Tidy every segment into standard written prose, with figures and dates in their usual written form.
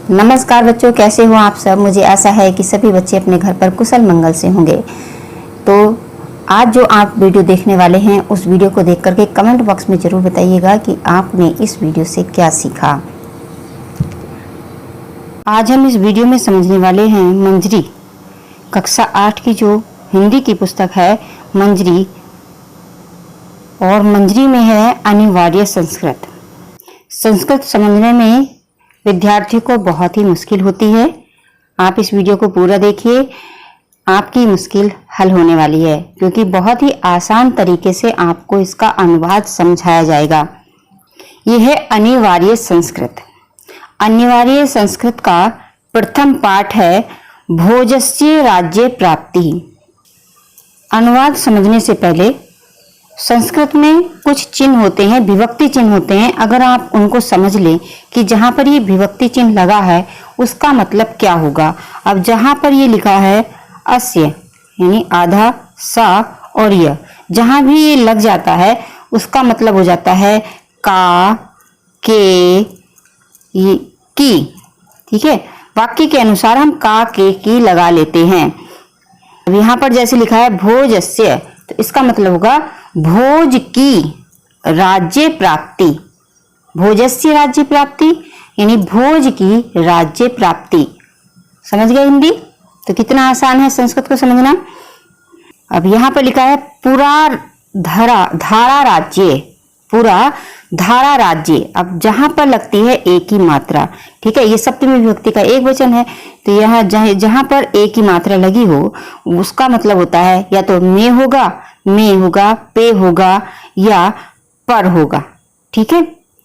नमस्कार बच्चों, कैसे हो आप सब। मुझे आशा है कि सभी बच्चे अपने घर पर कुशल मंगल से होंगे। तो आज जो आप वीडियो देखने वाले हैं उस वीडियो को देख करके कमेंट बॉक्स में ज़रूर बताइएगा कि आपने इस वीडियो से क्या सीखा। आज हम इस वीडियो में समझने वाले हैं मंजरी, कक्षा 8 की जो हिंदी की पुस्तक है मंजरी, और मंजरी में है अनिवार्य संस्कृत। संस्कृत समझने में विद्यार्थी को बहुत ही मुश्किल होती है। आप इस वीडियो को पूरा देखिए, आपकी मुश्किल हल होने वाली है, क्योंकि बहुत ही आसान तरीके से आपको इसका अनुवाद समझाया जाएगा। यह है अनिवार्य संस्कृत। अनिवार्य संस्कृत का प्रथम पाठ है भोजस्य राज्य प्राप्ति। अनुवाद समझने से पहले संस्कृत में कुछ चिन्ह होते हैं, विभक्ति चिन्ह होते हैं। अगर आप उनको समझ लें कि जहां पर ये विभक्ति चिन्ह लगा है उसका मतलब क्या होगा। अब जहां पर ये लिखा है अस्य यानी आधा, सा और य, जहां भी ये लग जाता है उसका मतलब हो जाता है का, के, की। ठीक है, वाक्य के अनुसार हम का, के, की लगा लेते हैं। अब यहाँ पर जैसे लिखा है भोजस्य, तो इसका मतलब होगा भोज की राज्य प्राप्ति। भोजस्य राज्य प्राप्ति यानी भोज की राज्य प्राप्ति। समझ गए हिंदी? तो कितना आसान है संस्कृत को समझना। अब यहाँ पर लिखा है पुरा धारा राज्य, पुरा धारा राज्य। अब जहां पर लगती है एक ही मात्रा, ठीक है, ये सप्तमी विभक्ति का एक वचन है, तो यहाँ जहां पर एक ही मात्रा लगी हो उसका मतलब होता है या तो में होगा, पे होगा या पर होगा। ठीक है,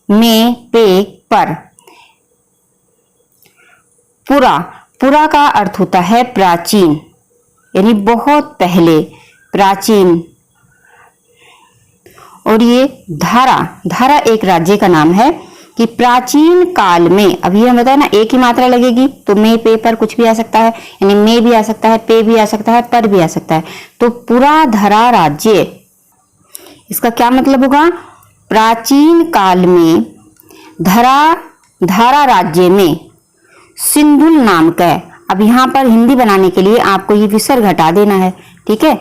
में, पे, पर। पुरा का अर्थ होता है प्राचीन, यानी बहुत पहले, प्राचीन। और ये धारा एक राज्य का नाम है कि प्राचीन काल में, अभी हम बताया ना एक ही मात्रा लगेगी तो में, पे, पर कुछ भी आ सकता है, यानी में भी आ सकता है, पे भी आ सकता है, पर भी आ सकता है। तो पुरा धरा राज्य, इसका क्या मतलब होगा? प्राचीन काल में धारा राज्य में सिंधुल नाम का। अब यहाँ पर हिंदी बनाने के लिए आपको ये विसर्ग हटा देना है। ठीक है,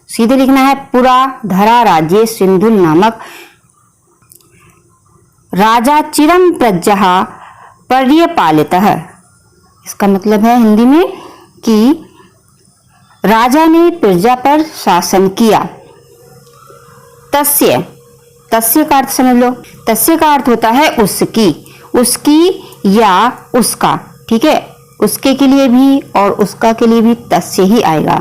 सीधे लिखना है पुरा धरा राज्य सिंधुल नामक राजा चिरम प्रज्ञा पर्यपालितः। इसका मतलब है हिंदी में कि राजा ने प्रजा पर शासन किया। तस्य का अर्थ समझ लो। तस्य का अर्थ होता है उसकी या उसका। ठीक है, उसके के लिए भी और उसका के लिए भी तस्य ही आएगा।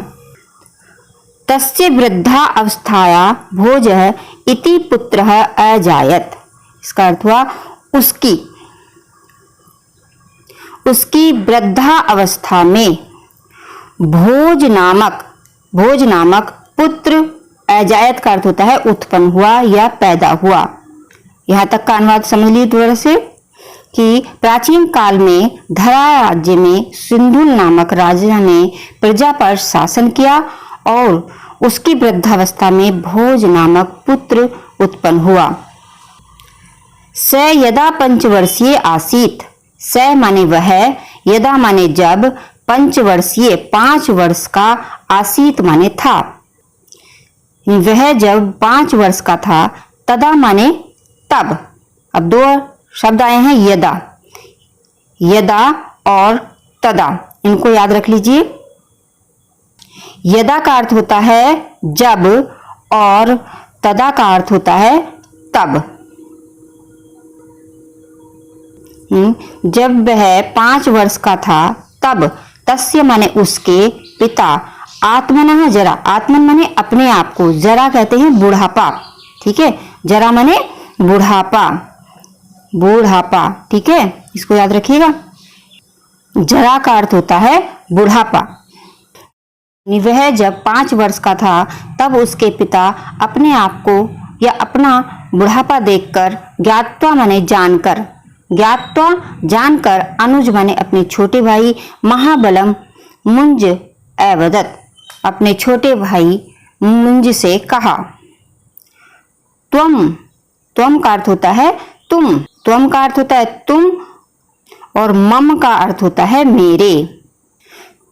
तस्य वृद्धा अवस्थाया भोजः इति पुत्रः अजायत। इसका अर्थ हुआ उसकी वृद्धा अवस्था में भोज नामक पुत्र, अजायत का अर्थ होता है उत्पन्न हुआ या पैदा हुआ। यहां तक का अनुवाद समझ लीजिए दोबारा से कि प्राचीन काल में धरा राज्य में सिंधुल नामक राजा ने प्रजा पर शासन किया और उसकी वृद्धावस्था में भोज नामक पुत्र उत्पन्न हुआ। स यदा पंचवर्षीय आसीत, स माने वह, यदा माने जब, पंचवर्षीय 5 वर्ष का, आसीत माने था। वह जब 5 वर्ष का था, तदा माने तब। अब 2 शब्द आए हैं यदा और तदा, इनको याद रख लीजिए। यदा का अर्थ होता है जब और तदा का अर्थ होता है तब। जब वह 5 वर्ष का था तब, तस्य माने उसके, पिता, आत्मनः जरा, आत्मन माने अपने आप को, जरा कहते हैं बुढ़ापा। ठीक है, जरा माने बुढ़ापा। ठीक है, इसको याद रखिएगा। जरा का अर्थ होता है बुढ़ापा। वह जब 5 वर्ष का था तब उसके पिता अपने आप को या अपना बुढ़ापा देखकर, ज्ञात्वा माने जानकर, अनुज माने अपने छोटे भाई, महाबलम मुंज अवदत, अपने छोटे भाई मुंज से कहा। त्वम का अर्थ होता है तुम, त्वम का अर्थ होता है तुम, और मम का अर्थ होता है मेरे।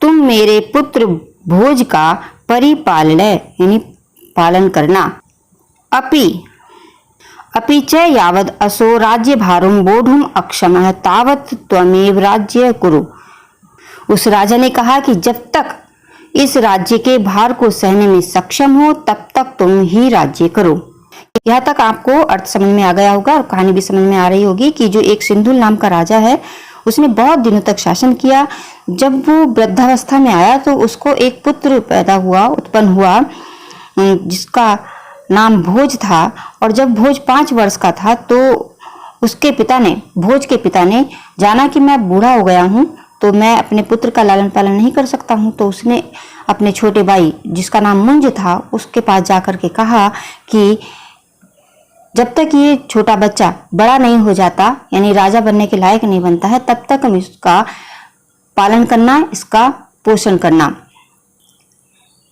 तुम मेरे पुत्र भोज का परिपालय यानी पालन करना। अपि च यावद असो राज्य भारुम बोढ़ुम अक्षमः तावत त्वमेव राज्य कुरु। उस राजा ने कहा कि जब तक इस राज्य के भार को सहने में सक्षम हो तब तक तुम ही राज्य करो। यहाँ तक आपको अर्थ समझ में आ गया होगा और कहानी भी समझ में आ रही होगी कि जो एक सिंधुल नाम का राजा है उसने बहुत दिनों तक शासन किया। जब वो वृद्धावस्था में आया तो उसको एक पुत्र उत्पन्न हुआ जिसका नाम भोज था। और जब भोज 5 वर्ष का था तो भोज के पिता ने जाना कि मैं बूढ़ा हो गया हूँ तो मैं अपने पुत्र का लालन पालन नहीं कर सकता हूँ, तो उसने अपने छोटे भाई जिसका नाम मुंज था उसके पास जाकर के कहा कि जब तक ये छोटा बच्चा बड़ा नहीं हो जाता यानी राजा बनने के लायक नहीं बनता है तब तक हम इसका पालन करना, इसका पोषण करना।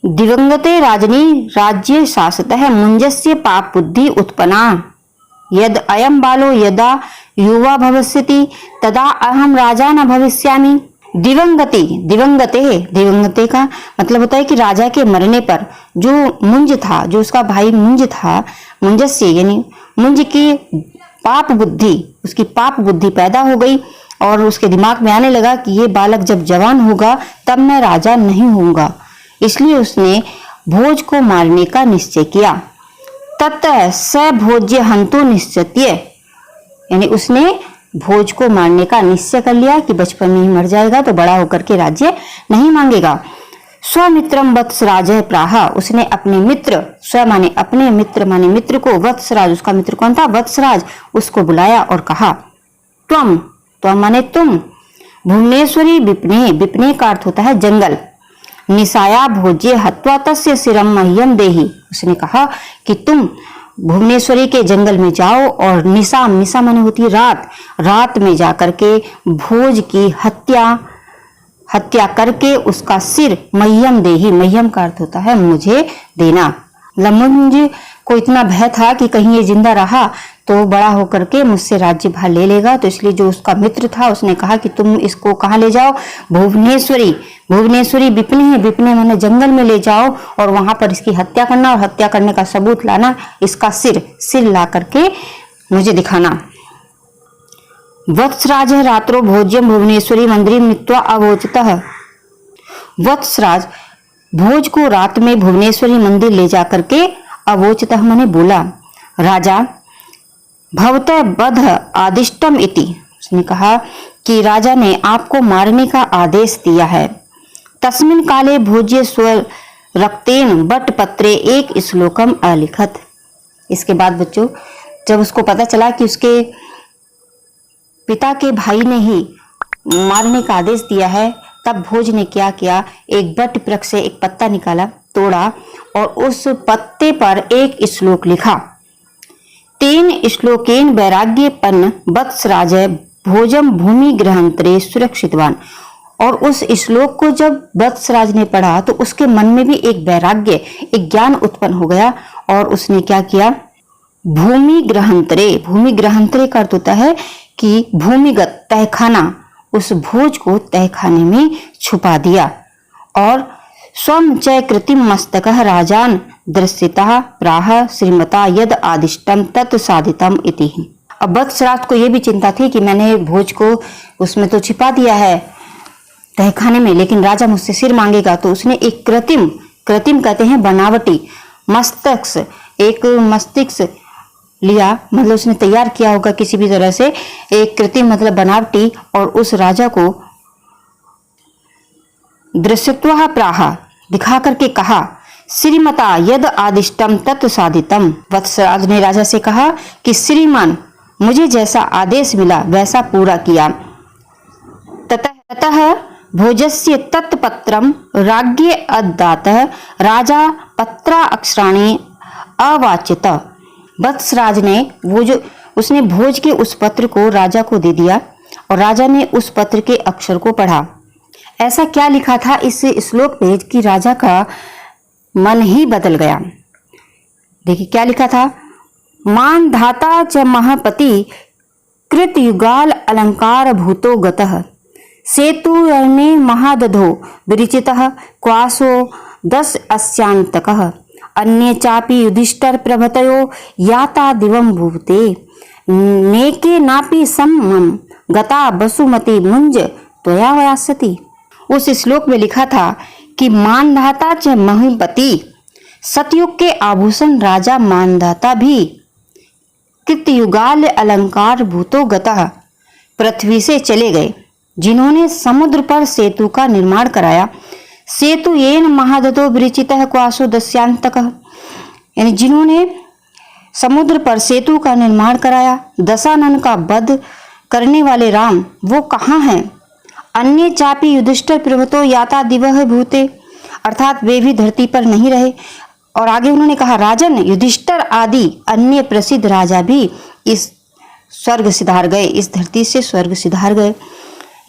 दिवंगते राजनी राज्य शासतः मुंजस्य पाप बुद्धि उत्पन्ना यद अयम बालो यदा युवा भविष्यति तदा अहम राजा न भविष्यामि। दिवंगते का मतलब होता है कि राजा के मरने पर जो मुंज था, जो उसका भाई मुंज था, मुंजस्य यानी मुंज की उसकी पाप बुद्धि पैदा हो गई और उसके दिमाग में आने लगा कि ये बालक जब जवान होगा तब मैं राजा नहीं होऊंगा। इसलिए उसने भोज को मारने का निश्चय किया। ततः स भोज्य हंतु निश्चय यानी उसने भोज को मारने का निश्चय कर लिया कि बचपन में ही मर जाएगा तो बड़ा होकर के राज्य नहीं मांगेगा। स्वमित्रम वत्सराज प्राह उसने अपने मित्र, स्व माने अपने मित्र को, वत्सराज उसका मित्र कौन था, वत्सराज उसको बुलाया और कहा त्वम माने तुम, भुवनेश्वरी विपने का अर्थ होता है जंगल, निसाया भोज्य हत्वा तस्य सिरम मह्यम देहि उसने कहा कि तुम भुवनेश्वरी के जंगल में जाओ और निशा माने होती है रात में जाकर के भोज की हत्या करके उसका सिर मह्यम देहि, मह्यम का अर्थ होता है मुझे देना। मुंज को इतना भय था कि कहीं ये जिंदा रहा तो बड़ा होकर के मुझसे राज्य भार ले लेगा, तो इसलिए जो उसका मित्र था उसने कहा कि तुम इसको कहाँ ले जाओ, भुवनेश्वरी विपने माने जंगल में ले जाओ और वहां पर इसकी हत्या करना और हत्या करने का सबूत लाना, इसका सिर ला करके मुझे दिखाना। वत्सराज रात्रो भोज्यम भुवनेश्वरी मंदिर नीत्वा अवोचतः वत्सराज भोज को रात में भुवनेश्वरी मंदिर ले जाकर के अवोचतः माने बोला, राजा भवतः बध आदिष्टम इति उसने कहा कि राजा ने आपको मारने का आदेश दिया है। तस्मिन काले भोज्य स्वर रक्तेन बट पत्रे एक श्लोकम अलिखत। इसके बाद बच्चों जब उसको पता चला कि उसके पिता के भाई ने ही मारने का आदेश दिया है तब भोज ने क्या किया, एक बट वृक्ष से एक पत्ता निकाला, तोड़ा और उस पत्ते पर एक श्लोक लिखा। 3 श्लोकेन वैराग्यपन्न वत्सराज भोजम भूमि ग्रहांतरे सुरक्षितवान। और उस श्लोक को जब वत्सराज ने पढ़ा तो उसके मन में भी एक वैराग्य, एक ज्ञान उत्पन्न हो गया और उसने क्या किया, भूमि ग्रहांतरे का अर्थ होता है कि भूमिगत तहखाना, उस भोज को तहखाने में छुपा दिया। और स्वम च कृतिम मस्तकः राजान दृश्यता प्राह श्रीमता यद आदिष्टम तत् साधितम इति। अब वत्सराज को यह भी चिंता थी कि मैंने भोज को उसमें तो छिपा दिया है तहखाने में, लेकिन राजा मुझसे सिर मांगेगा, तो उसने एक कृत्रिम कहते हैं बनावटी मस्तिष्क लिया, मतलब उसने तैयार किया होगा किसी भी तरह से एक कृत्रिम मतलब बनावटी, और उस राजा को दृश्यत्वा प्राह दिखा करके कहा, श्रीमता यद आदिष्टम तत् साधितम। वत्सराज ने राजा से कहा कि श्रीमान मुझे जैसा आदेश मिला वैसा पूरा किया। ततः भोजस्य तत्पत्रम राज्ञे अददातः राजा पत्रा अक्षराणि अवाच्यत। वत्सराज ने उसने भोज के उस पत्र को राजा को दे दिया और राजा ने उस पत्र के अक्षर को पढ़ा। ऐसा क्या लिखा था इस श्लोक में कि राजा का मन ही बदल गया। देखिए क्या लिखा था, मान धाता च महापति कृतयुगाल अलंकार भूतो गतः सेतुर्णे महादधो विरचितः क्वासो 10 अस्यांतकः अन्ये चापि युधिष्ठिर प्रभृतयो याता दिवं भूते नेके नापि सम्मम गता वसुमती मुंज त्वया वयासति। उस श्लोक में लिखा था कि मानधाता च महिपति, सतयुग के आभूषण राजा मानधाता भी कृतयुगाल अलंकार भूतो गतः पृथ्वी से चले गए, जिन्होंने समुद्र पर सेतु का निर्माण कराया। सेतु येन महादतो विरचितः क्वासो दस्यांतकः, यानी जिन्होंने समुद्र पर सेतु का निर्माण कराया। दशानन का वध करने वाले राम वो कहाँ हैं? अन्य चापि युधिष्ठिर प्रभृतो याता दिवः भूते, अर्थात वे भी धरती पर नहीं रहे। और आगे उन्होंने कहा, राजन युधिष्ठिर आदि अन्य प्रसिद्ध राजा भी इस स्वर्ग सिधार गए, इस धरती से स्वर्ग सिधार गए।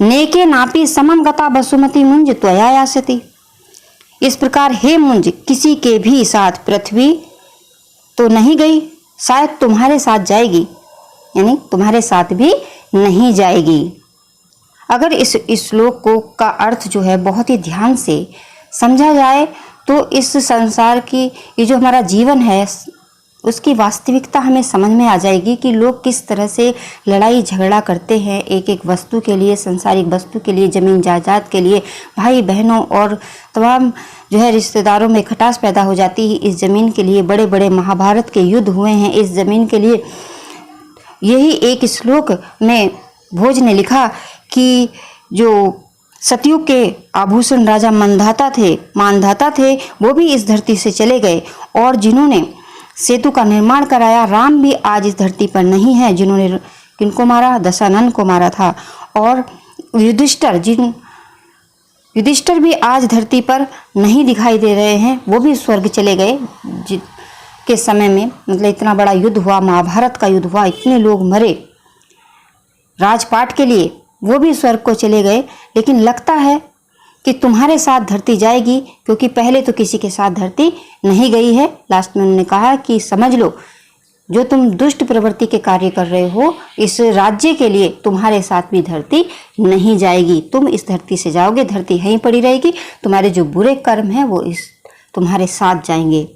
नेके नापि समम गता वसुमती मुंज त्वया यासति, इस प्रकार हे मुंज किसी के भी साथ पृथ्वी तो नहीं गई, शायद तुम्हारे साथ जाएगी, यानी तुम्हारे साथ भी नहीं जाएगी। अगर इस श्लोक को का अर्थ जो है बहुत ही ध्यान से समझा जाए तो इस संसार की ये जो हमारा जीवन है उसकी वास्तविकता हमें समझ में आ जाएगी कि लोग किस तरह से लड़ाई झगड़ा करते हैं एक एक वस्तु के लिए, संसारिक वस्तु के लिए, जमीन जायदाद के लिए। भाई बहनों और तमाम जो है रिश्तेदारों में खटास पैदा हो जाती है इस ज़मीन के लिए। बड़े बड़े महाभारत के युद्ध हुए हैं इस ज़मीन के लिए। यही एक श्लोक में भोज ने लिखा कि जो सतयुग के आभूषण राजा मानधाता थे वो भी इस धरती से चले गए, और जिन्होंने सेतु का निर्माण कराया राम भी आज इस धरती पर नहीं है, जिन्होंने किनको मारा? दशानन को मारा था। और युधिष्ठिर भी आज धरती पर नहीं दिखाई दे रहे हैं, वो भी स्वर्ग चले गए के समय में। मतलब इतना बड़ा युद्ध हुआ, महाभारत का युद्ध हुआ, इतने लोग मरे राजपाट के लिए, वो भी स्वर्ग को चले गए। लेकिन लगता है कि तुम्हारे साथ धरती जाएगी, क्योंकि पहले तो किसी के साथ धरती नहीं गई है। लास्ट में उन्होंने कहा कि समझ लो जो तुम दुष्ट प्रवृत्ति के कार्य कर रहे हो इस राज्य के लिए तुम्हारे साथ भी धरती नहीं जाएगी। तुम इस धरती से जाओगे, धरती यहीं पड़ी रहेगी, तुम्हारे जो बुरे कर्म हैं वो इस तुम्हारे साथ जाएंगे।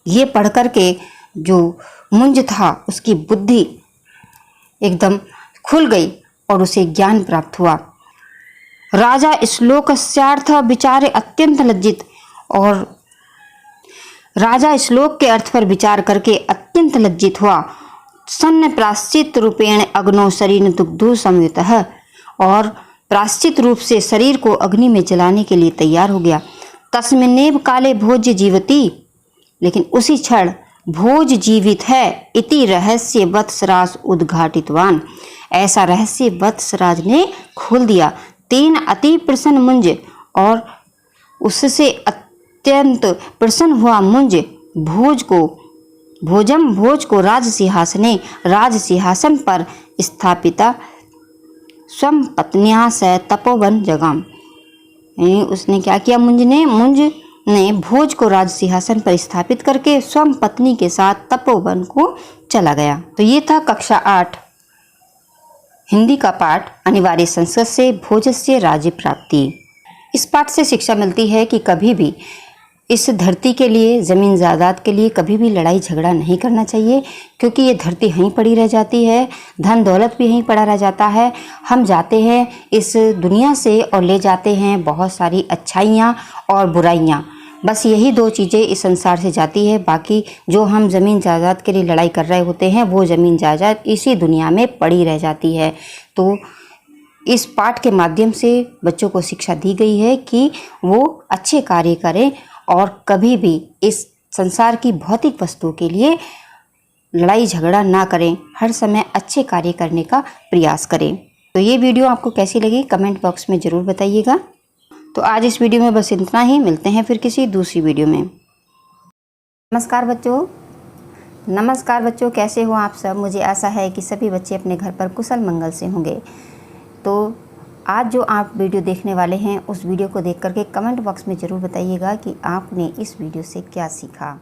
ये पढ़ कर के जो मुंज था उसकी बुद्धि एकदम खुल गई और उसे ज्ञान प्राप्त हुआ। राजा श्लोकस्यार्थ विचारे अत्यंत लज्जित, और राजा श्लोक के अर्थ पर विचार करके अत्यंत लज्जित हुआ। सन्न प्राश्चित रूपेण अग्नो शरीर दुग्धो संयुतः, और प्राश्चित रूप से शरीर को अग्नि में जलाने के लिए तैयार हो गया। तस्मिन्नेव काले भोज्य जीवती, लेकिन उसी क्षण भोज जीवित है। इति रहस्य वत्सराज उद्घाटितवान, ऐसा रहस्य वत्सराज ने खोल दिया। तेन अति प्रसन्न मुंज, और उससे अत्यंत प्रसन्न हुआ मुंज भोज को राज सिंहासन पर स्थापिता स्वम पत्निया से तपोवन जगाम। उसने क्या किया? मुंज ने भोज को राज सिंहासन पर स्थापित करके स्वम पत्नी के साथ तपोवन को चला गया। तो ये था कक्षा 8 हिंदी का पाठ अनिवार्य संस्कृत से भोजस्य राज्य प्राप्ति। इस पाठ से शिक्षा मिलती है कि कभी भी इस धरती के लिए, ज़मीन जायदाद के लिए कभी भी लड़ाई झगड़ा नहीं करना चाहिए, क्योंकि ये धरती यहीं पड़ी रह जाती है, धन दौलत भी यहीं पड़ा रह जाता है। हम जाते हैं इस दुनिया से और ले जाते हैं बहुत सारी अच्छाइयाँ और बुराइयाँ। बस यही 2 चीज़ें इस संसार से जाती है। बाकी जो हम ज़मीन जायदाद के लिए लड़ाई कर रहे होते हैं वो ज़मीन जायदाद इसी दुनिया में पड़ी रह जाती है। तो इस पाठ के माध्यम से बच्चों को शिक्षा दी गई है कि वो अच्छे कार्य करें और कभी भी इस संसार की भौतिक वस्तुओं के लिए लड़ाई झगड़ा ना करें, हर समय अच्छे कार्य करने का प्रयास करें। तो ये वीडियो आपको कैसी लगी कमेंट बॉक्स में ज़रूर बताइएगा। तो आज इस वीडियो में बस इतना ही, मिलते हैं फिर किसी दूसरी वीडियो में। नमस्कार बच्चों, कैसे हो आप सब? मुझे आशा है कि सभी बच्चे अपने घर पर कुशल मंगल से होंगे। तो आज जो आप वीडियो देखने वाले हैं उस वीडियो को देख करके कमेंट बॉक्स में ज़रूर बताइएगा कि आपने इस वीडियो से क्या सीखा।